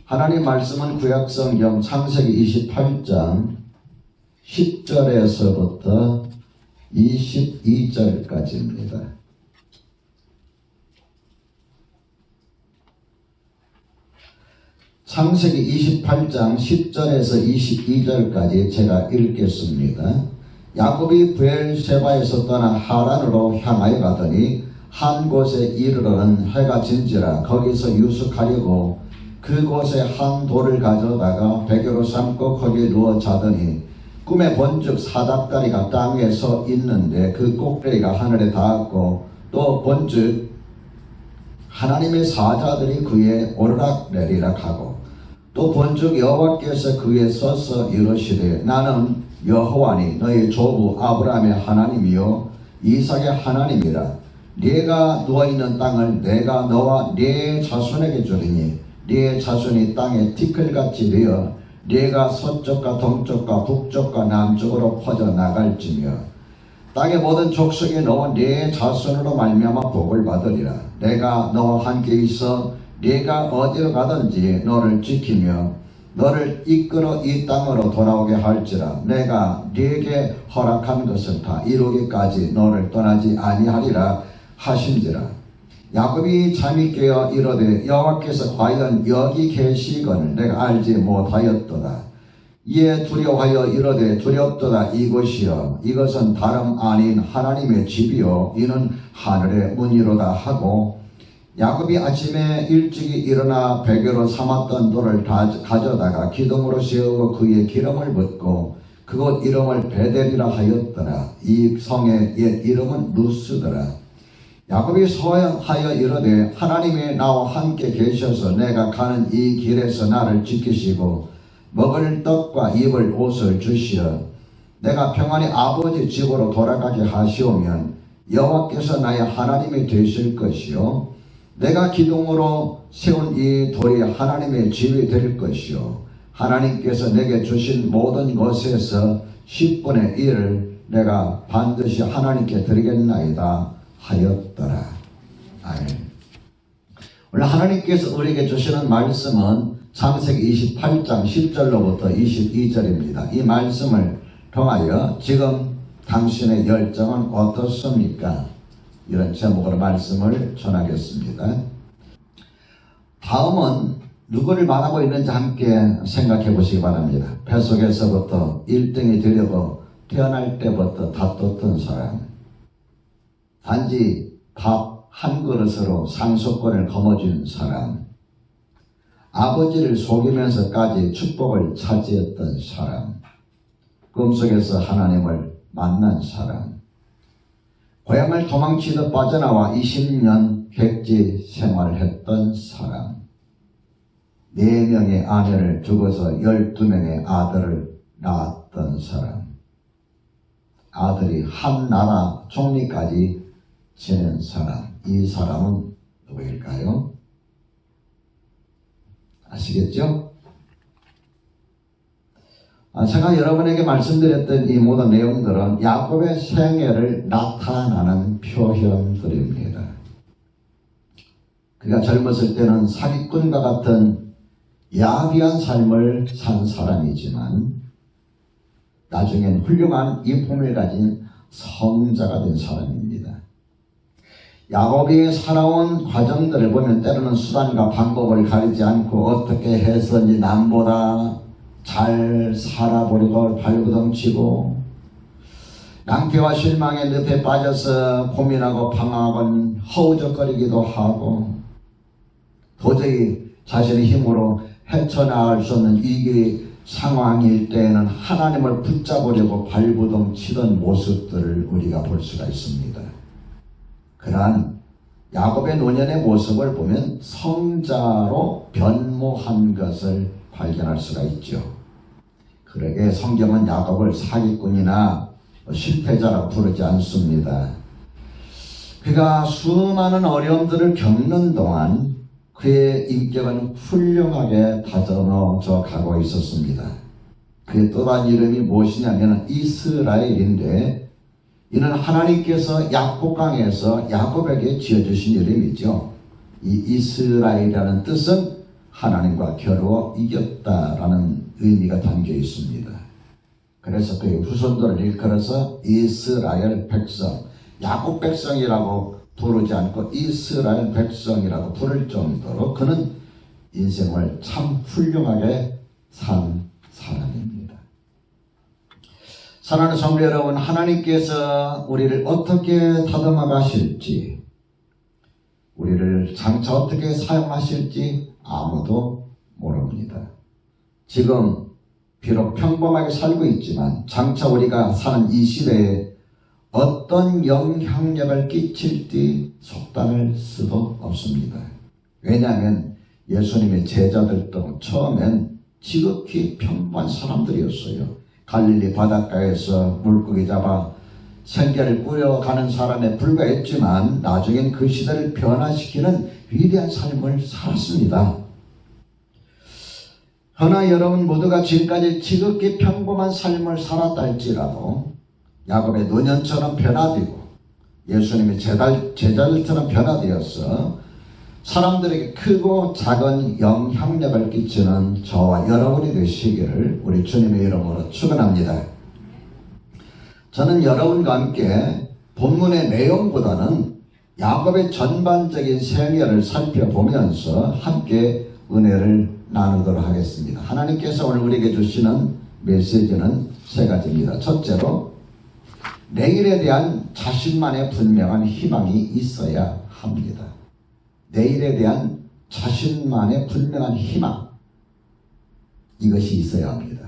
하나님 말씀은 구약성경 창세기 28장 10절에서부터 22절까지입니다. 창세기 28장 10절에서 22절까지 제가 읽겠습니다. 야곱이 브엘세바에서 떠나 하란으로 향하여 가더니 한 곳에 이르러는 해가 진지라 거기서 유숙하려고 그곳에 한 돌을 가져다가 베개로 삼고 거기에 누워 자더니 꿈에 본즉 사닥다리가 땅에 서 있는데 그 꼭대기가 하늘에 닿았고 또 본즉 하나님의 사자들이 그에 오르락 내리락 하고 또 본즉 여호와께서 그에 서서 이르시되 나는 여호와니 너희 조부 아브라함의 하나님이요 이삭의 하나님이라. 네가 누워있는 땅을 내가 너와 네 자손에게 주리니 네 자손이 땅에 티끌같이 되어 네가 서쪽과 동쪽과 북쪽과 남쪽으로 퍼져 나갈지며 땅의 모든 족속에 너와 네 자손으로 말미암아 복을 받으리라. 내가 너와 함께 있어 네가 어디로 가든지 너를 지키며 너를 이끌어 이 땅으로 돌아오게 할지라. 내가 네게 허락한 것을 다 이루기까지 너를 떠나지 아니하리라 하신지라. 야곱이 잠이 깨어 이르되 여호와께서 과연 여기 계시거늘 내가 알지 못하였도다. 이에 두려워하여 이르되 두렵도다. 이곳이여 이것은 다름 아닌 하나님의 집이요 이는 하늘의 문이로다 하고 야곱이 아침에 일찍이 일어나 베개로 삼았던 돌을 가져다가 기둥으로 세우고 그의 기름을 붓고 그곳 이름을 베델이라 하였더라. 이 성의 옛 이름은 루스더라. 야곱이 소하여 이르되 하나님이 나와 함께 계셔서 내가 가는 이 길에서 나를 지키시고 먹을 떡과 입을 옷을 주시어 내가 평안히 아버지 집으로 돌아가게 하시오면 여호와께서 나의 하나님이 되실 것이요 내가 기둥으로 세운 이 돌이 하나님의 집이 될 것이요 하나님께서 내게 주신 모든 것에서 10분의 1을 내가 반드시 하나님께 드리겠나이다 하였더라. 아멘. 오늘 하나님께서 우리에게 주시는 말씀은 창세기 28장 10절로부터 22절입니다. 이 말씀을 통하여 지금 당신의 열정은 어떻습니까? 이런 제목으로 말씀을 전하겠습니다. 다음은 누구를 말하고 있는지 함께 생각해 보시기 바랍니다. 뱃속에서부터 1등이 되려고 태어날 때부터 다퉜던 사람, 단지 밥 한 그릇으로 상속권을 거머쥔 사람, 아버지를 속이면서까지 축복을 차지했던 사람, 꿈속에서 하나님을 만난 사람, 고향을 도망치듯 빠져나와 20년 객지 생활을 했던 사람, 4명의 아내를 두고서 12명의 아들을 낳았던 사람, 아들이 한 나라 총리까지 지낸 사람, 이 사람은 누구일까요? 아시겠죠? 제가 여러분에게 말씀드렸던 이 모든 내용들은 야곱의 생애를 나타나는 표현들입니다. 그가 젊었을 때는 사기꾼과 같은 야비한 삶을 산 사람이지만 나중엔 훌륭한 인품을 가진 성자가 된 사람입니다. 야곱이 살아온 과정들을 보면 때로는 수단과 방법을 가리지 않고 어떻게 해서든지 남보다 잘 살아보려고 발버둥치고 낭패와 실망의 늪에 빠져서 고민하고 방황하곤 허우적거리기도 하고 도저히 자신의 힘으로 헤쳐나갈 수 없는 위기 상황일 때에는 하나님을 붙잡으려고 발버둥치던 모습들을 우리가 볼 수가 있습니다. 그러한 야곱의 노년의 모습을 보면 성자로 변모한 것을 발견할 수가 있죠. 그러게 성경은 야곱을 사기꾼이나 실패자라고 부르지 않습니다. 그가 수많은 어려움들을 겪는 동안 그의 인격은 훌륭하게 다져져 가고 있었습니다. 그의 또 다른 이름이 무엇이냐면 이스라엘인데 이는 하나님께서 야곱강에서 야곱에게 지어주신 이름이죠. 이 이스라엘이라는 뜻은 하나님과 겨루어 이겼다라는 의미가 담겨 있습니다. 그래서 그의 후손들을 일컬어서 이스라엘 백성, 야곱 백성이라고 부르지 않고 이스라엘 백성이라고 부를 정도로 그는 인생을 참 훌륭하게 산 사람입니다. 사랑하는 성도 여러분, 하나님께서 우리를 어떻게 다듬어 가실지, 우리를 장차 어떻게 사용하실지 아무도 모릅니다. 지금 비록 평범하게 살고 있지만 장차 우리가 사는 이 시대에 어떤 영향력을 끼칠지 속단할 수도 없습니다. 왜냐하면 예수님의 제자들도 처음엔 지극히 평범한 사람들이었어요. 갈릴리 바닷가에서 물고기 잡아 생계를 꾸려가는 사람에 불과했지만 나중엔 그 시대를 변화시키는 위대한 삶을 살았습니다. 그러나 여러분 모두가 지금까지 지극히 평범한 삶을 살았다 할지라도 야곱의 노년처럼 변화되고 예수님의 제자들처럼 변화되어서 사람들에게 크고 작은 영향력을 끼치는 저와 여러분이 되시기를 우리 주님의 이름으로 축원합니다. 저는 여러분과 함께 본문의 내용보다는 야곱의 전반적인 생애를 살펴보면서 함께 은혜를 나누도록 하겠습니다. 하나님께서 오늘 우리에게 주시는 메시지는 세 가지입니다. 첫째로, 내일에 대한 자신만의 분명한 희망이 있어야 합니다. 내일에 대한 자신만의 분명한 희망, 이것이 있어야 합니다.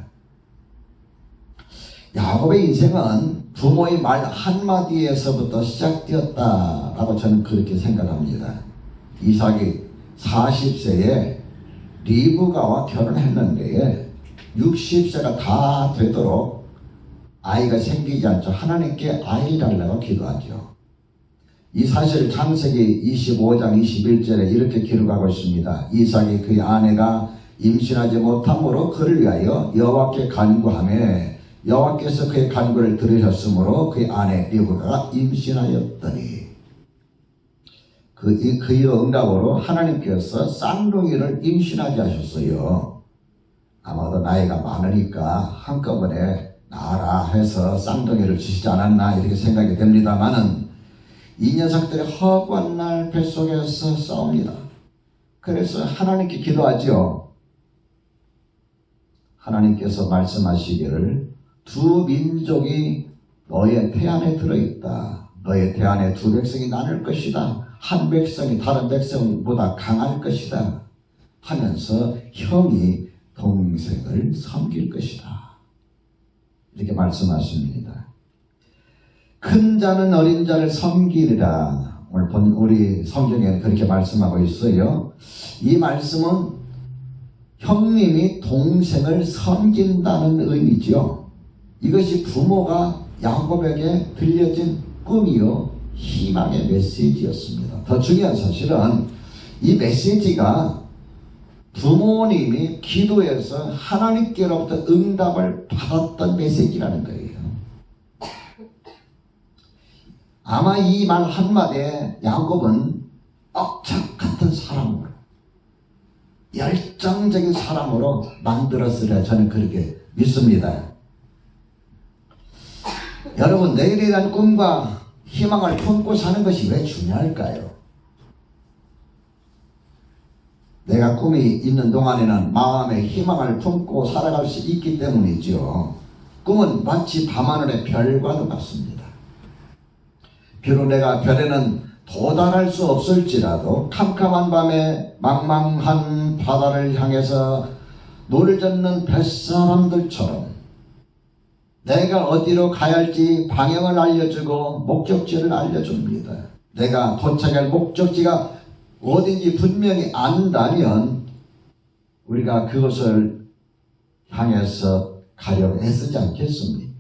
야곱의 인생은 부모의 말 한마디에서부터 시작되었다라고 저는 그렇게 생각합니다. 이삭이 40세에 리브가와 결혼했는데 60세가 다 되도록 아이가 생기지 않죠. 하나님께 아이를 달라고 기도하죠. 이 사실 창세기 25장 21절에 이렇게 기록하고 있습니다. 이삭이 그의 아내가 임신하지 못함으로 그를 위하여 여호와께 간구하며 여호와께서 그의 간구를 들으셨으므로 그의 아내 리브가가 임신하였더니 그의 응답으로 하나님께서 쌍둥이를 임신하게 하셨어요. 아마도 나이가 많으니까 한꺼번에 낳아라 해서 쌍둥이를 주시지 않았나 이렇게 생각이 됩니다만은 이 녀석들이 허구한 날 뱃속에서 싸웁니다. 그래서 하나님께 기도하죠. 하나님께서 말씀하시기를 두 민족이 너의 태 안에 들어있다. 너의 태 안에 두 백성이 나눌 것이다. 한 백성이 다른 백성보다 강할 것이다. 하면서 형이 동생을 섬길 것이다. 이렇게 말씀하십니다. 큰 자는 어린 자를 섬기리라. 오늘 우리 성경에 그렇게 말씀하고 있어요. 이 말씀은 형님이 동생을 섬긴다는 의미죠. 이것이 부모가 야곱에게 들려진 꿈이요 희망의 메시지였습니다. 더 중요한 사실은 이 메시지가 부모님이 기도해서 하나님께로부터 응답을 받았던 메시지라는 거예요. 아마 이 말 한마디에 야곱은 억척 같은 사람으로, 열정적인 사람으로 만들었으리라 저는 그렇게 믿습니다. 여러분, 내일에 대한 꿈과 희망을 품고 사는 것이 왜 중요할까요? 내가 꿈이 있는 동안에는 마음의 희망을 품고 살아갈 수 있기 때문이죠. 꿈은 마치 밤하늘의 별과도 같습니다. 비록 내가 별에는 도달할 수 없을지라도 캄캄한 밤에 망망한 바다를 향해서 노를 젓는 뱃사람들처럼 내가 어디로 가야 할지 방향을 알려주고 목적지를 알려줍니다. 내가 도착할 목적지가 어딘지 분명히 안다면 우리가 그것을 향해서 가려고 애쓰지 않겠습니까?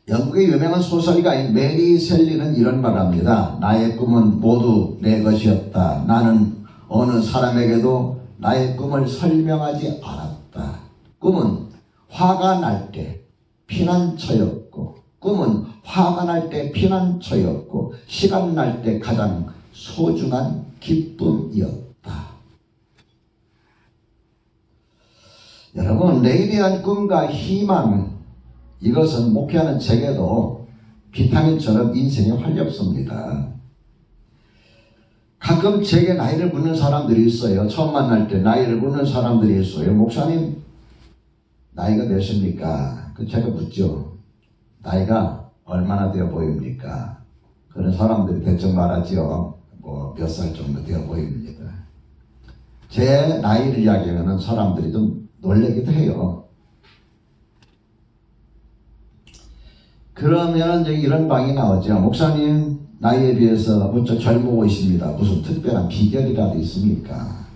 영국의 유명한 소설가인 메리 셀리는 이런 말을 합니다. 나의 꿈은 모두 내 것이었다. 나는 어느 사람에게도 나의 꿈을 설명하지 않았다. 꿈은 화가 날 때 피난처였고, 꿈은 화가 날 때 피난처였고, 시간 날 때 가장 소중한 기쁨이었다. 여러분, 내일에 대한 꿈과 희망, 이것은 목표하는 제게도 비타민처럼 인생에 활력소입니다. 가끔 제게 나이를 묻는 사람들이 있어요. 처음 만날 때 나이를 묻는 사람들이 있어요. 목사님, 나이가 몇입니까? 제가 묻죠. 나이가 얼마나 되어 보입니까? 그런 사람들이 대충 말하죠. 몇 살 정도 되어 보입니다. 제 나이를 이야기하면 사람들이 좀 놀라기도 해요. 그러면 이제 이런 방이 나오죠. 목사님, 나이에 비해서 무척 젊어 보이십니다. 무슨 특별한 비결이라도 있습니까?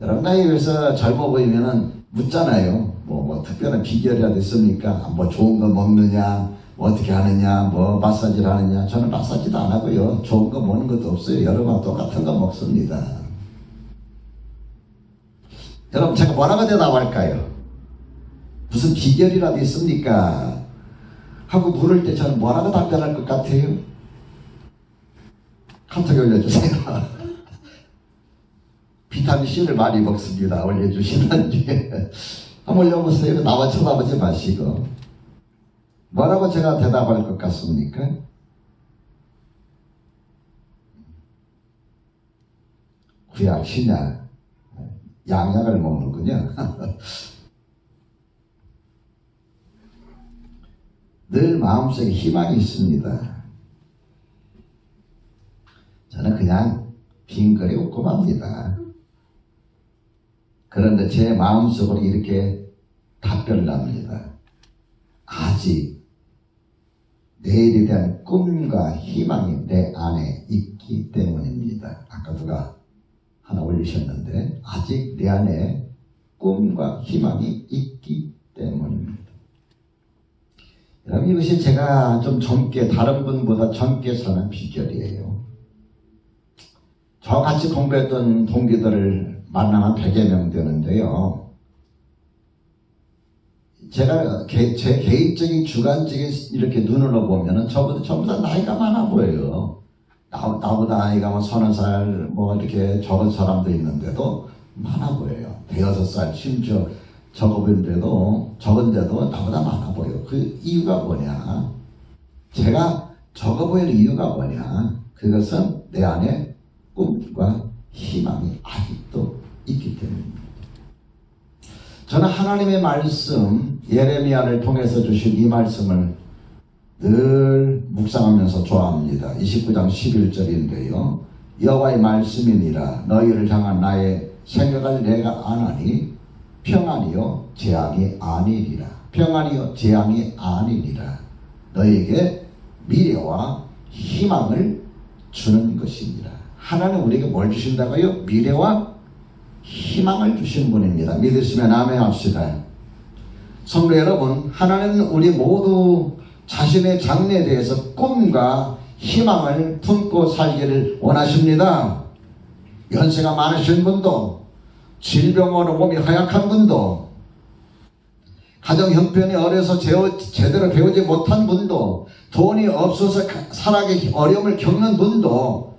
여러분, 나이에 비해서 젊어 보이면은 묻잖아요. 뭐 특별한 비결이라도 있습니까? 뭐 좋은 거 먹느냐, 뭐 어떻게 하느냐, 뭐 마사지를 하느냐. 저는 마사지도 안 하고요. 좋은 거 먹는 것도 없어요. 여러분 똑같은 거 먹습니다. 여러분, 제가 뭐라고 대답할까요? 무슨 비결이라도 있습니까? 하고 물을 때 저는 뭐라고 답변할 것 같아요? 카톡에 올려주세요. 비타민C를 많이 먹습니다. 올려주시는지. 한번 올려보세요. 나와 쳐다보지 마시고. 뭐라고 제가 대답할 것 같습니까? 구약, 신약, 양약을 먹는군요. 늘 마음속에 희망이 있습니다. 저는 그냥 빙그레 웃고 맙니다. 그런데 제 마음속으로 이렇게 답변을 합니다. 아직 내일에 대한 꿈과 희망이 내 안에 있기 때문입니다. 아까 누가 하나 올리셨는데, 아직 내 안에 꿈과 희망이 있기 때문입니다. 여러분, 이것이 제가 좀 젊게, 다른 분보다 젊게 사는 비결이에요. 저같이 공부했던 동기들을 만나면 100여 명 되는데요. 제가 제 개인적인 주관적인 이렇게 눈으로 보면은 저보다 전부 다 나이가 많아 보여요. 나보다 나이가 뭐 30살 뭐 이렇게 적은 사람도 있는데도 많아 보여요. 6살 심지어 적은데도 나보다 많아 보여. 그 이유가 뭐냐? 제가 적어 보이는 이유가 뭐냐? 그것은 내 안에 꿈과 희망이 아직도 있기 때문입니다. 저는 하나님의 말씀, 예레미야를 통해서 주신 이 말씀을 늘 묵상하면서 좋아합니다. 29장 11절인데요. 여호와의 말씀이니라. 너희를 향한 나의 생각을 내가 아나니 평안이요 재앙이 아니리라. 평안이요 재앙이 아니리라. 너희에게 미래와 희망을 주는 것입니다. 하나님 우리에게 뭘 주신다고요? 미래와 희망을 주신 분입니다. 믿으시면 아멘 합시다. 성도 여러분, 하나님은 우리 모두 자신의 장래에 대해서 꿈과 희망을 품고 살기를 원하십니다. 연세가 많으신 분도, 질병으로 몸이 허약한 분도, 가정 형편이 어려서 제대로 배우지 못한 분도, 돈이 없어서 살아가기 어려움을 겪는 분도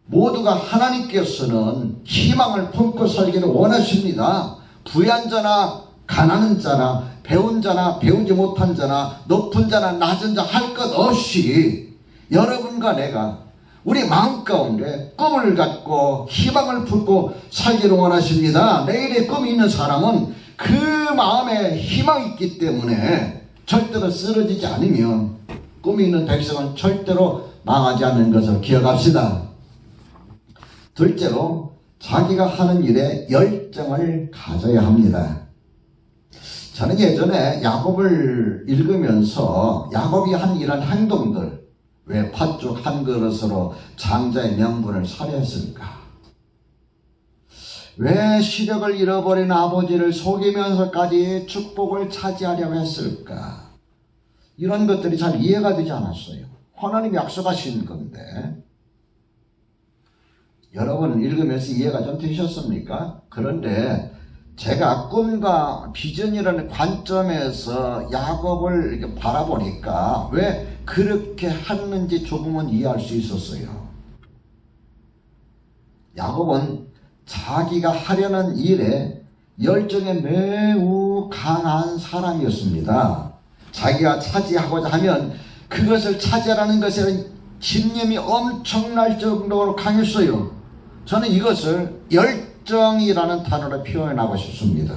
모두가 하나님께서는 희망을 품고 살기를 원하십니다. 부유한 자나 가난한 자나 배운 자나 배우지 못한 자나 높은 자나 낮은 자 할 것 없이 여러분과 내가 우리 마음 가운데 꿈을 갖고 희망을 품고 살기를 원하십니다. 내일의 꿈이 있는 사람은 그 마음에 희망이 있기 때문에 절대로 쓰러지지 않으면 꿈이 있는 백성은 절대로 망하지 않는 것을 기억합시다. 둘째로, 자기가 하는 일에 열정을 가져야 합니다. 저는 예전에 야곱을 읽으면서 야곱이 한 이런 행동들, 왜 팥죽 한 그릇으로 장자의 명분을 살해했을까? 왜 시력을 잃어버린 아버지를 속이면서까지 축복을 차지하려고 했을까? 이런 것들이 잘 이해가 되지 않았어요. 하나님이 약속하신 건데. 여러분 읽으면서 이해가 좀 되셨습니까? 그런데 제가 꿈과 비전이라는 관점에서 야곱을 이렇게 바라보니까 왜 그렇게 했는지 조금은 이해할 수 있었어요. 야곱은 자기가 하려는 일에 열정에 매우 강한 사람이었습니다. 자기가 차지하고자 하면 그것을 차지하라는 것에 집념이 엄청날 정도로 강했어요. 저는 이것을 열정이라는 단어로 표현하고 싶습니다.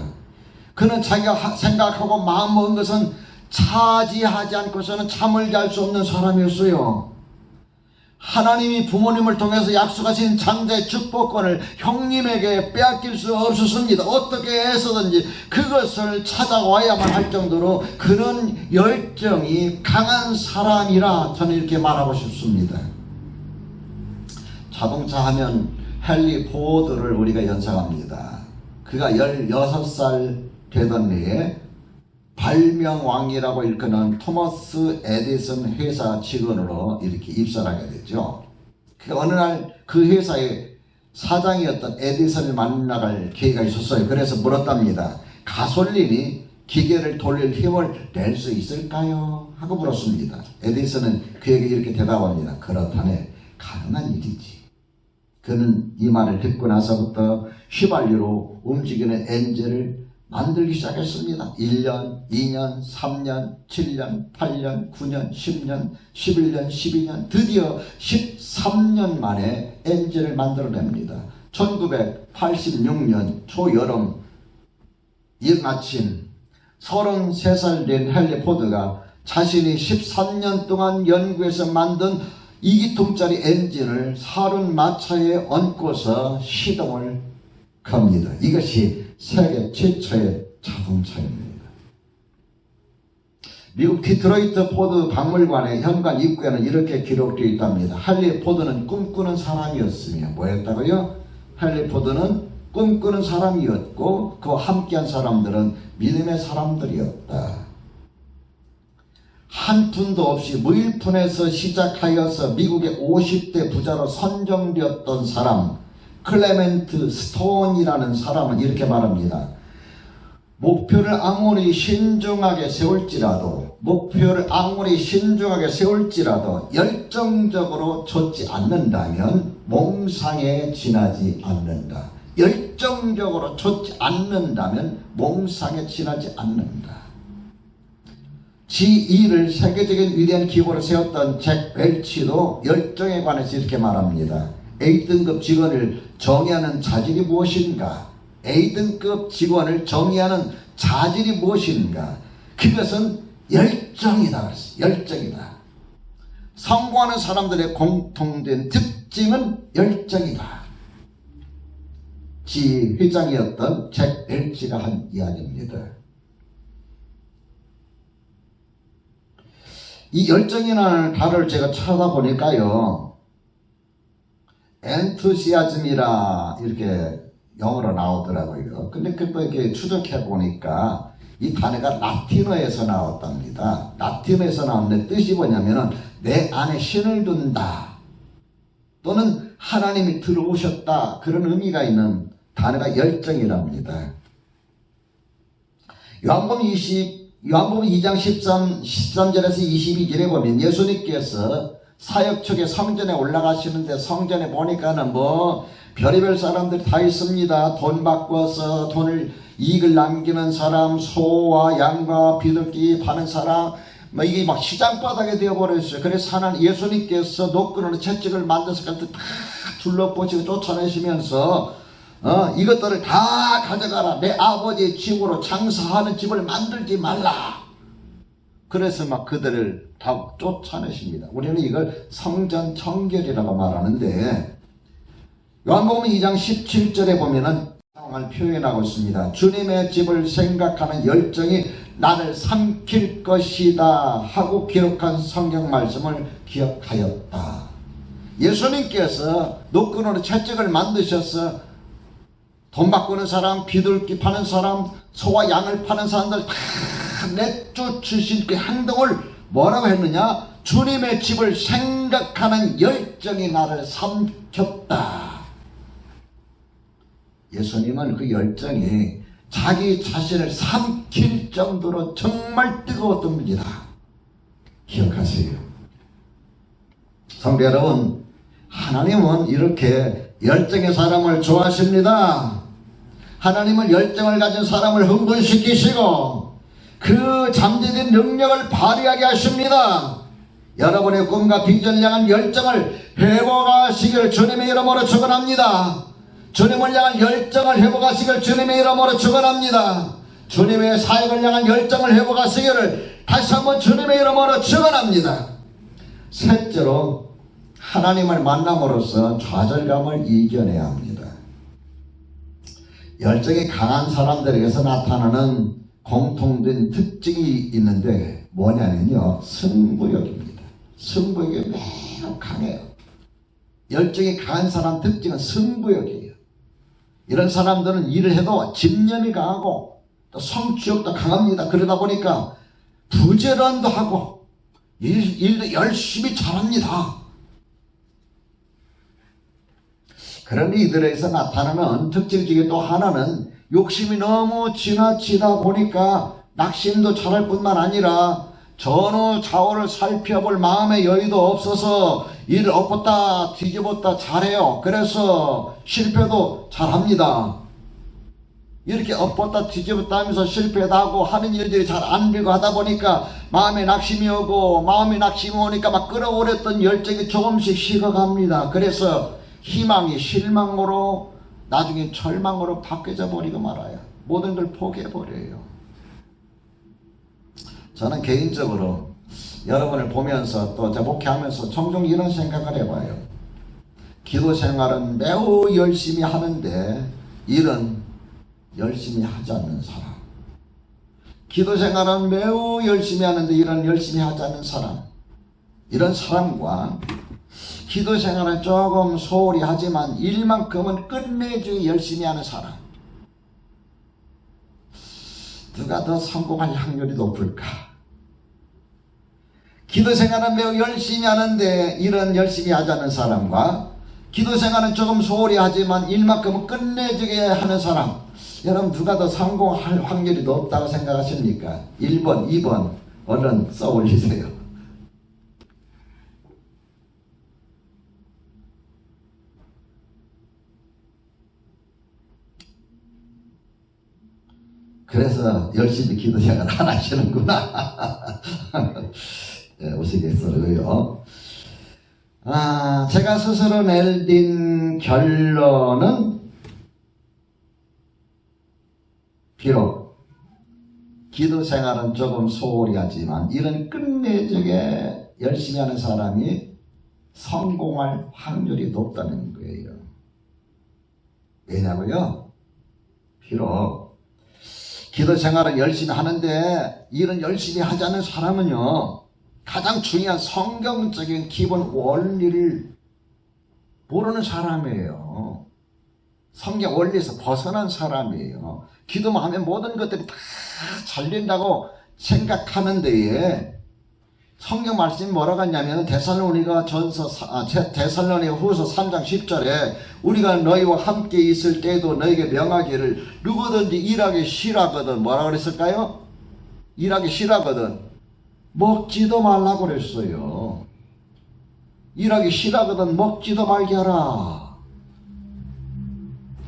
그는 자기가 생각하고 마음먹은 것은 차지하지 않고서는 잠을 잘 수 없는 사람이었어요. 하나님이 부모님을 통해서 약속하신 장자의 축복권을 형님에게 빼앗길 수 없었습니다. 어떻게 해서든지 그것을 찾아와야만 할 정도로 그런 열정이 강한 사람이라 저는 이렇게 말하고 싶습니다. 자동차 하면 헨리 포드를 우리가 연상합니다. 그가 16살 되던 해에 발명왕이라고 일컫는 토머스 에디슨 회사 직원으로 이렇게 입사를 하게 되죠. 어느 날 그 회사의 사장이었던 에디슨을 만나갈 기회가 있었어요. 그래서 물었답니다. 가솔린이 기계를 돌릴 힘을 낼 수 있을까요? 하고 물었습니다. 에디슨은 그에게 이렇게 대답합니다. 그렇다네, 가능한 일이지. 그는 이 말을 듣고 나서부터 휘발유로 움직이는 엔진을 만들기 시작했습니다. 1년, 2년, 3년, 7년, 8년, 9년, 10년, 11년, 12년, 드디어 13년 만에 엔진을 만들어냅니다. 1986년 초여름 이른 아침 33살 된 헨리 포드가 자신이 13년 동안 연구해서 만든 2기통짜리 엔진을 30마차에 얹고서 시동을 겁니다. 이것이 세계 최초의 자동차입니다. 미국 디트로이트 포드 박물관의 현관 입구에는 이렇게 기록되어 있답니다. 헨리 포드는 꿈꾸는 사람이었으며 뭐였다고요? 헨리 포드는 꿈꾸는 사람이었고 그와 함께한 사람들은 믿음의 사람들이었다. 한 푼도 없이 무일푼에서 시작하여서 미국의 50대 부자로 선정되었던 사람 클레멘트 스톤이라는 사람은 이렇게 말합니다. 목표를 아무리 신중하게 세울지라도 열정적으로 좇지 않는다면 몽상에 지나지 않는다. 열정적으로 좇지 않는다면 몽상에 지나지 않는다. G2를 세계적인 위대한 기구로 세웠던 잭 웰치도 열정에 관해서 이렇게 말합니다. A등급 직원을 정의하는 자질이 무엇인가? A등급 직원을 정의하는 자질이 무엇인가? 그것은 열정이다. 그랬어요. 열정이다. 성공하는 사람들의 공통된 특징은 열정이다. G 회장이었던 잭 웰치가 한 이야기입니다. 이 열정이라는 단어를 제가 찾아보니까요. 엔투시아즘이라 이렇게 영어로 나오더라고요. 근데 그또 이렇게 추적해 보니까 이 단어가 라틴어에서 나왔답니다. 라틴어에서 나왔는데 뜻이 뭐냐면은 내 안에 신을 둔다 또는 하나님이 들어오셨다, 그런 의미가 있는 단어가 열정이랍니다. 요한복음 2장 13절에서 22절에 보면 예수님께서 사역 초에 성전에 올라가시는데 성전에 보니까는 별의별 사람들이 다 있습니다. 돈 바꿔서 돈을 이익을 남기는 사람, 소와 양과 비둘기 파는 사람, 이게 막 시장바닥에 되어버렸어요. 그래서 하나님 예수님께서 노끈으로 채찍을 만들어서 다 둘러보시고 쫓아내시면서 이것들을 다 가져가라. 내 아버지의 집으로 장사하는 집을 만들지 말라. 그래서 막 그들을 다 쫓아내십니다. 우리는 이걸 성전 청결이라고 말하는데 요한복음 2장 17절에 보면은 상황을 표현하고 있습니다. 주님의 집을 생각하는 열정이 나를 삼킬 것이다 하고 기록한 성경 말씀을 기억하였다. 예수님께서 노끈으로 채찍을 만드셔서 돈 바꾸는 사람, 비둘기 파는 사람, 소와 양을 파는 사람들 다 내쫓으신 그 행동을 뭐라고 했느냐? 주님의 집을 생각하는 열정이 나를 삼켰다. 예수님은 그 열정이 자기 자신을 삼킬 정도로 정말 뜨거웠던 분이다. 기억하세요. 성도 여러분, 하나님은 이렇게 열정의 사람을 좋아하십니다. 하나님은 열정을 가진 사람을 흥분시키시고 그 잠재된 능력을 발휘하게 하십니다. 여러분의 꿈과 비전을 향한 열정을 회복하시기를 주님의 이름으로 축원합니다. 주님을 향한 열정을 회복하시기를 주님의 이름으로 축원합니다. 주님의 사역을 향한 열정을 회복하시기를 다시 한번 주님의 이름으로 축원합니다. 셋째로 하나님을 만남으로써 좌절감을 이겨내야 합니다. 열정이 강한 사람들에게서 나타나는 공통된 특징이 있는데 뭐냐면요, 승부욕입니다. 승부욕이 매우 강해요. 열정이 강한 사람 특징은 승부욕이에요. 이런 사람들은 일을 해도 집념이 강하고 또 성취욕도 강합니다. 그러다 보니까 부지런도 하고 일도 열심히 잘합니다. 그런 이들에서 나타나는 특징 중에 또 하나는 욕심이 너무 지나치다 보니까 낙심도 잘할 뿐만 아니라 전후 좌우를 살펴볼 마음의 여유도 없어서 일을 엎었다 뒤집었다 잘해요. 그래서 실패도 잘합니다. 이렇게 엎었다 뒤집었다 하면서 실패도 하고 하는 일들이 잘 안 되고 하다 보니까 마음에 낙심이 오고, 마음에 낙심이 오니까 막 끌어오랬던 열정이 조금씩 식어갑니다. 그래서 희망이 실망으로 나중에 절망으로 바뀌어져 버리고 말아요. 모든 걸 포기해버려요. 저는 개인적으로 여러분을 보면서 또 제 목회하면서 종종 이런 생각을 해봐요. 기도 생활은 매우 열심히 하는데 일은 열심히 하지 않는 사람. 기도 생활은 매우 열심히 하는데 일은 열심히 하지 않는 사람. 이런 사람과 기도 생활은 조금 소홀히 하지만 일만큼은 끝내주기 열심히 하는 사람. 누가 더 성공할 확률이 높을까? 기도 생활은 매우 열심히 하는데 일은 열심히 하지 않는 사람과 기도 생활은 조금 소홀히 하지만 일만큼은 끝내주게 하는 사람. 여러분 누가 더 성공할 확률이 높다고 생각하십니까? 1번, 2번 얼른 써올리세요. 그래서 열심히 기도 생활 안 하시는구나. 네, 우스갯소리고요. 제가 스스로 내린 결론은 비록 기도 생활은 조금 소홀히 하지만 이런 끝내주게 열심히 하는 사람이 성공할 확률이 높다는 거예요. 왜냐고요? 비록 기도 생활은 열심히 하는데 일은 열심히 하지 않는 사람은요, 가장 중요한 성경적인 기본 원리를 모르는 사람이에요. 성경 원리에서 벗어난 사람이에요. 기도만 하면 모든 것들이 다 잘 된다고 생각하는데 성경 말씀이 뭐라고 하냐면 데살로니가 후서 3장 10절에 우리가 너희와 함께 있을 때에도 너에게 명하기를 누구든지 일하기 싫어하거든 뭐라 그랬을까요? 일하기 싫어하거든 먹지도 말라고 그랬어요. 일하기 싫어하거든 먹지도 말게 하라.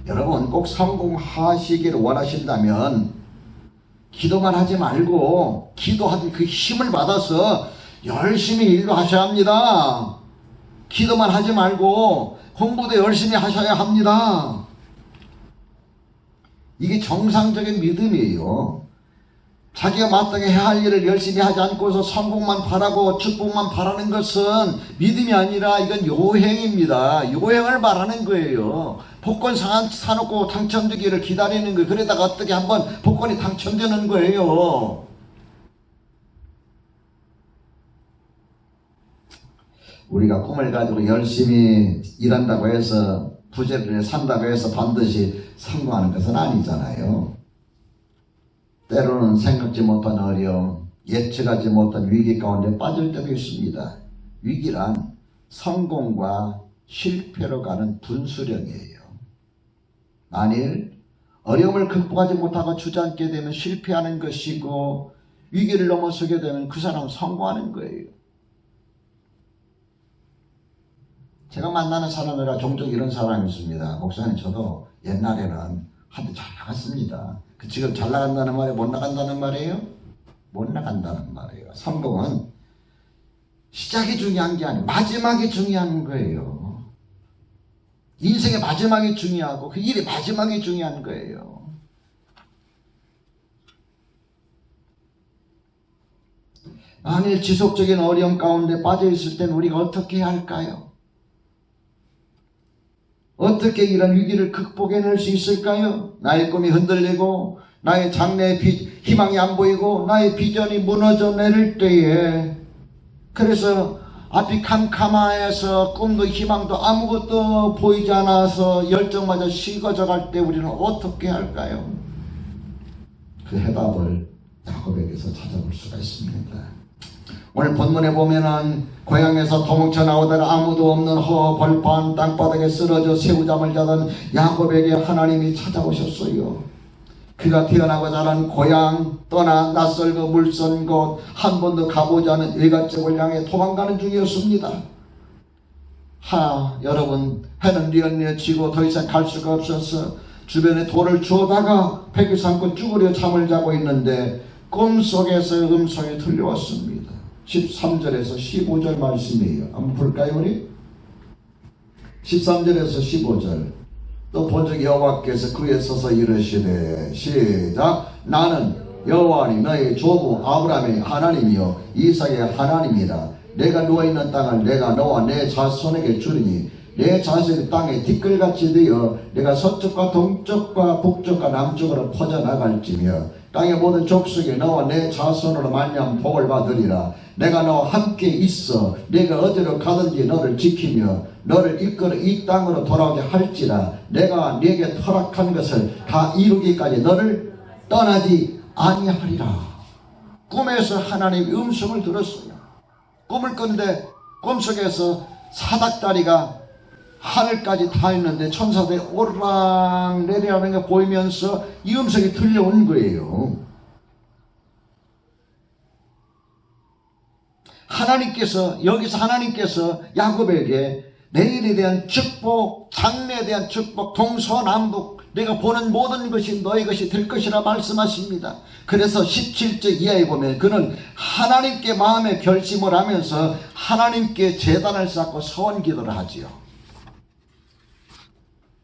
여러분 꼭 성공하시기를 원하신다면 기도만 하지 말고 기도하는 그 힘을 받아서 열심히 일도 하셔야 합니다. 기도만 하지 말고 공부도 열심히 하셔야 합니다. 이게 정상적인 믿음이에요. 자기가 마땅히 해야 할 일을 열심히 하지 않고서 성공만 바라고 축복만 바라는 것은 믿음이 아니라 이건 요행입니다. 요행을 말하는 거예요. 복권 사놓고 당첨되기를 기다리는 거예요. 그러다가 어떻게 한번 복권이 당첨되는 거예요. 우리가 꿈을 가지고 열심히 일한다고 해서 부재를 산다고 해서 반드시 성공하는 것은 아니잖아요. 때로는 생각지 못한 어려움, 예측하지 못한 위기 가운데 빠질 때도 있습니다. 위기란 성공과 실패로 가는 분수령이에요. 만일 어려움을 극복하지 못하고 주저앉게 되면 실패하는 것이고 위기를 넘어서게 되면 그 사람은 성공하는 거예요. 제가 만나는 사람들과 종종 이런 사람이 있습니다. 목사님 저도 옛날에는 하도 잘 나갔습니다. 그 지금 잘 나간다는 말이 못 나간다는 말이에요? 못 나간다는 말이에요. 성공은 시작이 중요한 게 아니고 마지막이 중요한 거예요. 인생의 마지막이 중요하고 그 일의 마지막이 중요한 거예요. 만일 지속적인 어려움 가운데 빠져 있을 땐 우리가 어떻게 해야 할까요? 어떻게 이런 위기를 극복해낼 수 있을까요? 나의 꿈이 흔들리고 나의 장래의 희망이 안 보이고 나의 비전이 무너져 내릴 때에, 그래서 앞이 캄캄해서 꿈도 희망도 아무것도 보이지 않아서 열정마저 식어져 갈 때 우리는 어떻게 할까요? 그 해답을 야곱에게서 찾아볼 수가 있습니다. 오늘 본문에 보면은 고향에서 도망쳐 나오다가 아무도 없는 벌판 땅바닥에 쓰러져 새우잠을 자던 야곱에게 하나님이 찾아오셨어요. 그가 태어나고 자란 고향 떠나 낯설고 물선 곳 한 번도 가보지 않은 외갓집을 향해 도망가는 중이었습니다. 여러분, 해는 뉘엿뉘엿 지고 더 이상 갈 수가 없어서 주변에 돌을 주워다가 배기 삼고 쭈그려 잠을 자고 있는데 꿈속에서 음성이 들려왔습니다. 13절에서 15절 말씀이에요. 한번 볼까요 우리? 13절에서 15절. 또 본즉 여호와께서 그에 서서 이르시되 시작. 나는 여호와니 너의 조부 아브라함의 하나님이요 이삭의 하나님이라. 내가 누워있는 땅을 내가 너와 내 자손에게 주리니 내 자손이 땅에 티끌같이 되어 내가 서쪽과 동쪽과 북쪽과 남쪽으로 퍼져나갈지며 땅의 모든 족속이 너와 내 자손으로 말미암아 복을 받으리라. 내가 너와 함께 있어 내가 어디로 가든지 너를 지키며 너를 이끌어 이 땅으로 돌아오게 할지라. 내가 네게 허락한 것을 다 이루기까지 너를 떠나지 아니하리라. 꿈에서 하나님의 음성을 들었어요. 꿈을 꾼데 꿈속에서 사닥다리가 하늘까지 다 있는데 천사들이 오르락 내리라는 게 보이면서 이 음성이 들려온 거예요. 여기서 하나님께서 야곱에게 내일에 대한 축복, 장래에 대한 축복, 동서남북 내가 보는 모든 것이 너의 것이 될 것이라 말씀하십니다. 그래서 17절 이하에 보면 그는 하나님께 마음에 결심을 하면서 하나님께 제단을 쌓고 서원 기도를 하지요.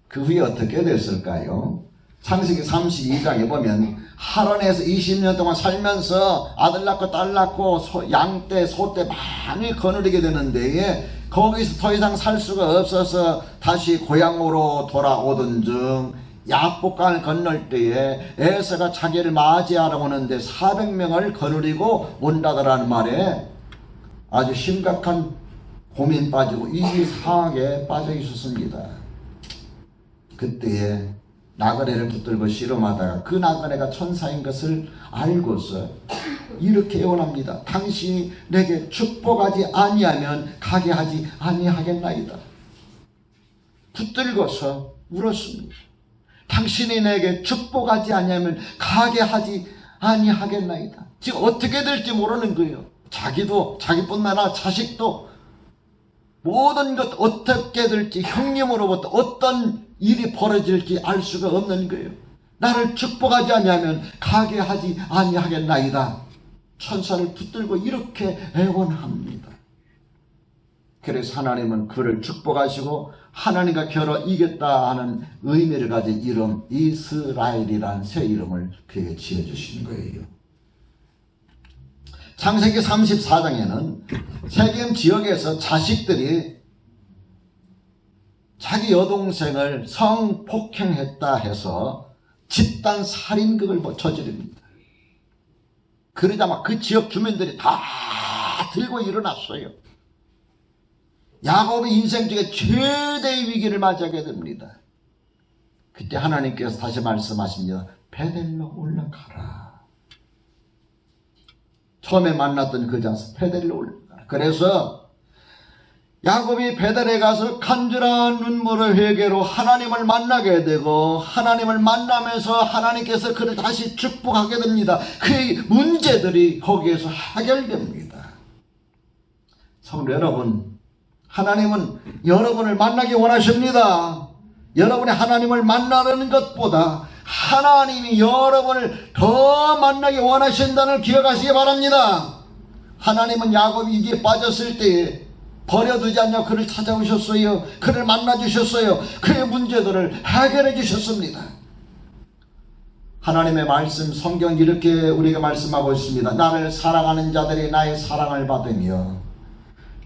그 후에 어떻게 됐을까요? 창세기 32장에 보면 하란에서 20년 동안 살면서 아들 낳고 딸 낳고 양떼 소떼 많이 거느리게 되는데 거기서 더 이상 살 수가 없어서 다시 고향으로 돌아오던 중 야복강을 건널 때에 에서가 자기를 맞이하러 오는데 400명을 거느리고 온다더라는 말에 아주 심각한 고민 빠지고 이 상황에 빠져 있었습니다. 그때에 나그네를 붙들고 씨름하다가 그 나그네가 천사인 것을 알고서 이렇게 애원합니다. 당신이 내게 축복하지 아니하면 가게 하지 아니하겠나이다. 붙들고서 울었습니다. 당신이 내게 축복하지 아니하면 가게 하지 아니하겠나이다. 지금 어떻게 될지 모르는 거예요. 자기도 자기뿐만 아니라 자식도 모든 것 어떻게 될지 형님으로부터 어떤 일이 벌어질지 알 수가 없는 거예요. 나를 축복하지 아니하면 가게 하지 아니하겠나이다. 천사를 붙들고 이렇게 애원합니다. 그래서 하나님은 그를 축복하시고 하나님과 겨뤄 이겼다 하는 의미를 가진 이름 이스라엘이라는 새 이름을 그에게 지어주신 거예요. 창세기 34장에는 세겜 지역에서 자식들이 자기 여동생을 성폭행했다 해서 집단 살인극을 저지릅니다. 그러자 막 그 지역 주민들이 다 들고 일어났어요. 야곱의 인생 중에 최대의 위기를 맞이하게 됩니다. 그때 하나님께서 다시 말씀하십니다. 베델로 올라가라. 처음에 만났던 그 장소 베델로 올라가라. 그래서 야곱이 베델에 가서 간절한 눈물의 회개로 하나님을 만나게 되고 하나님을 만나면서 하나님께서 그를 다시 축복하게 됩니다. 그의 문제들이 거기에서 해결됩니다. 성도 여러분, 하나님은 여러분을 만나기 원하십니다. 여러분이 하나님을 만나는 것보다 하나님이 여러분을 더 만나기 원하신다는 기억하시기 바랍니다. 하나님은 야곱이 위기에 빠졌을 때 버려두지 않냐 그를 찾아오셨어요. 그를 만나주셨어요. 그의 문제들을 해결해 주셨습니다. 하나님의 말씀 성경 이렇게 우리가 말씀하고 있습니다. 나를 사랑하는 자들이 나의 사랑을 받으며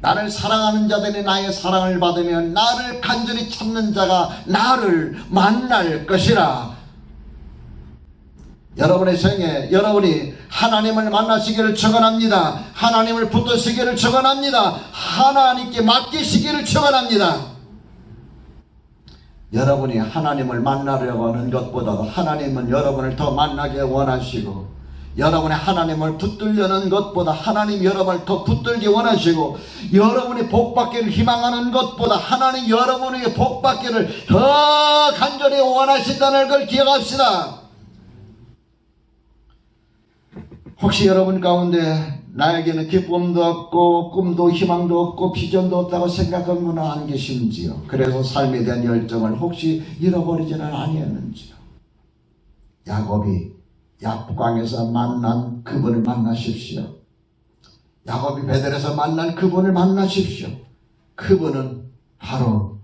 나를 사랑하는 자들이 나의 사랑을 받으며 나를 간절히 찾는 자가 나를 만날 것이라. 여러분의 생에 여러분이 하나님을 만나시기를 축원합니다. 하나님을 붙드시기를 축원합니다. 하나님께 맡기시기를 축원합니다. 여러분이 하나님을 만나려고 하는 것보다도 하나님은 여러분을 더 만나게 원하시고, 여러분의 하나님을 붙들려는 것보다 하나님 여러분을 더 붙들기 원하시고, 여러분이 복받기를 희망하는 것보다 하나님 여러분에게 복받기를 더 간절히 원하신다는 걸 기억합시다. 혹시 여러분 가운데 나에게는 기쁨도 없고 꿈도 희망도 없고 비전도 없다고 생각하는 분은 안 계신지요? 그래서 삶에 대한 열정을 혹시 잃어버리지는 아니었는지요? 야곱이 약강에서 만난 그분을 만나십시오. 야곱이 베델에서 만난 그분을 만나십시오. 그분은 바로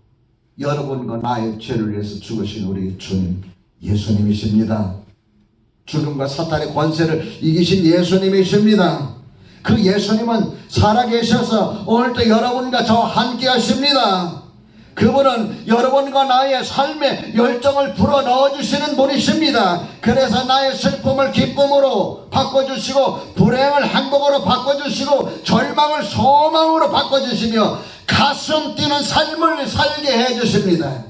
여러분과 나의 죄를 위해서 죽으신 우리 주님 예수님이십니다. 죽음과 사탄의 권세를 이기신 예수님이십니다. 그 예수님은 살아계셔서 오늘도 여러분과 저와 함께 하십니다. 그분은 여러분과 나의 삶에 열정을 불어넣어주시는 분이십니다. 그래서 나의 슬픔을 기쁨으로 바꿔주시고, 불행을 행복으로 바꿔주시고, 절망을 소망으로 바꿔주시며 가슴 뛰는 삶을 살게 해주십니다.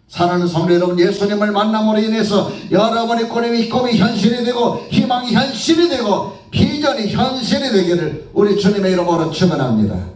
사랑하는 성도 여러분, 예수님을 만남으로 인해서 여러분의 꿈이 현실이 되고, 희망이 현실이 되고, 비전이 현실이 되기를 우리 주님의 이름으로 축원합니다.